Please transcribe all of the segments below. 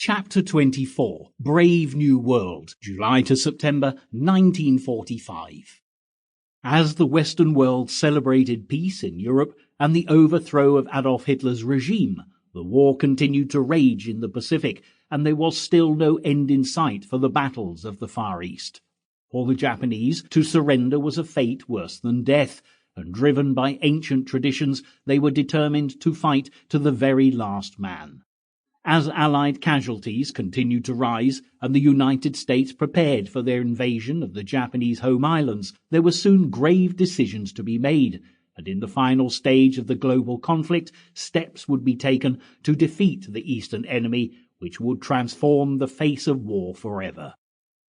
Chapter 24, Brave New World, July to September 1945. As the Western world celebrated peace in Europe and the overthrow of Adolf Hitler's regime, the war continued to rage in the Pacific, and there was still no end in sight for the battles of the Far East. For the Japanese, to surrender was a fate worse than death, and driven by ancient traditions, they were determined to fight to the very last man. As Allied casualties continued to rise and the United States prepared for their invasion of the Japanese home islands, there were soon grave decisions to be made, and in the final stage of the global conflict, steps would be taken to defeat the Eastern enemy, which would transform the face of war forever.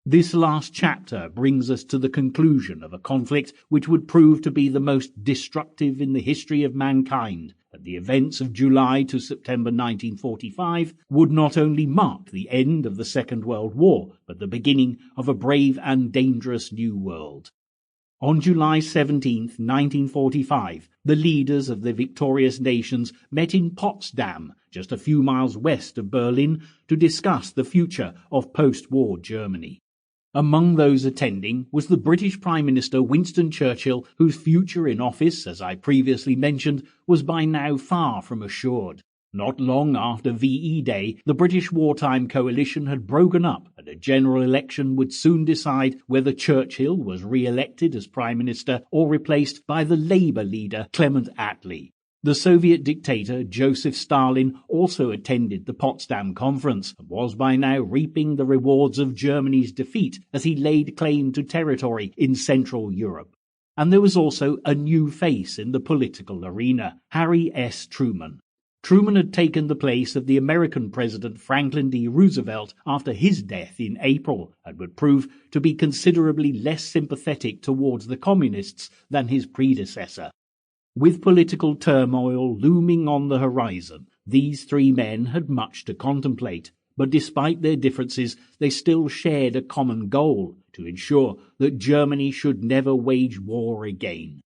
This last chapter brings us to the conclusion of a conflict which would prove to be the most destructive in the history of mankind, and the events of July to September 1945 would not only mark the end of the Second World War, but the beginning of a brave and dangerous new world. On July 17, 1945, the leaders of the victorious nations met in Potsdam, just a few miles west of Berlin, to discuss the future of post-war Germany. Among those attending was the British Prime Minister Winston Churchill, whose future in office, as I previously mentioned, was by now far from assured. Not long after VE Day, the British wartime coalition had broken up, and a general election would soon decide whether Churchill was re-elected as Prime Minister or replaced by the Labour leader Clement Attlee. The Soviet dictator Joseph Stalin also attended the Potsdam Conference and was by now reaping the rewards of Germany's defeat as he laid claim to territory in Central Europe. And there was also a new face in the political arena, Harry S. Truman. Truman had taken the place of the American President Franklin D. Roosevelt after his death in April and would prove to be considerably less sympathetic towards the communists than his predecessor. With political turmoil looming on the horizon, these three men had much to contemplate, but despite their differences, they still shared a common goal: to ensure that Germany should never wage war again.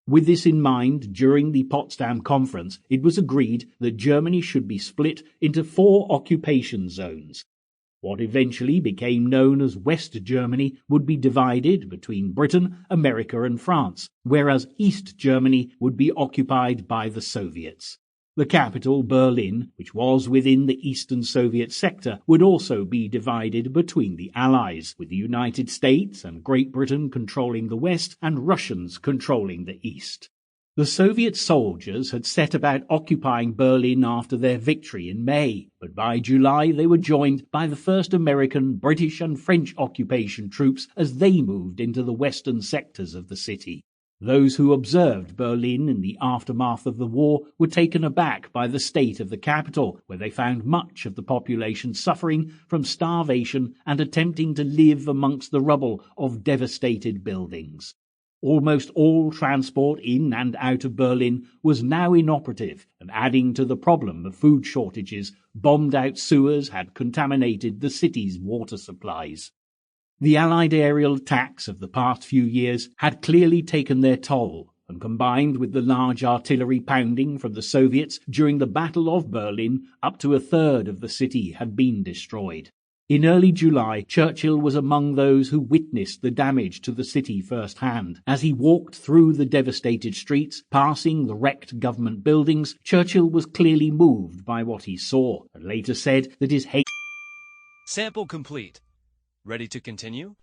With this in mind, during the Potsdam Conference, it was agreed that Germany should be split into 4 occupation zones. What eventually became known as West Germany would be divided between Britain, America and France, whereas East Germany would be occupied by the Soviets. The capital, Berlin, which was within the Eastern Soviet sector, would also be divided between the Allies, with the United States and Great Britain controlling the West and Russians controlling the East. The Soviet soldiers had set about occupying Berlin after their victory in May, but by July they were joined by the first American, British and French occupation troops as they moved into the western sectors of the city. Those who observed Berlin in the aftermath of the war were taken aback by the state of the capital, where they found much of the population suffering from starvation and attempting to live amongst the rubble of devastated buildings. Almost all transport in and out of Berlin was now inoperative, and adding to the problem of food shortages, bombed-out sewers had contaminated the city's water supplies. The Allied aerial attacks of the past few years had clearly taken their toll, and combined with the large artillery pounding from the Soviets during the Battle of Berlin, up to a third of the city had been destroyed. In early July, Churchill was among those who witnessed the damage to the city firsthand. As he walked through the devastated streets, passing the wrecked government buildings, Churchill was clearly moved by what he saw, and later said that his hate... Sample complete. Ready to continue?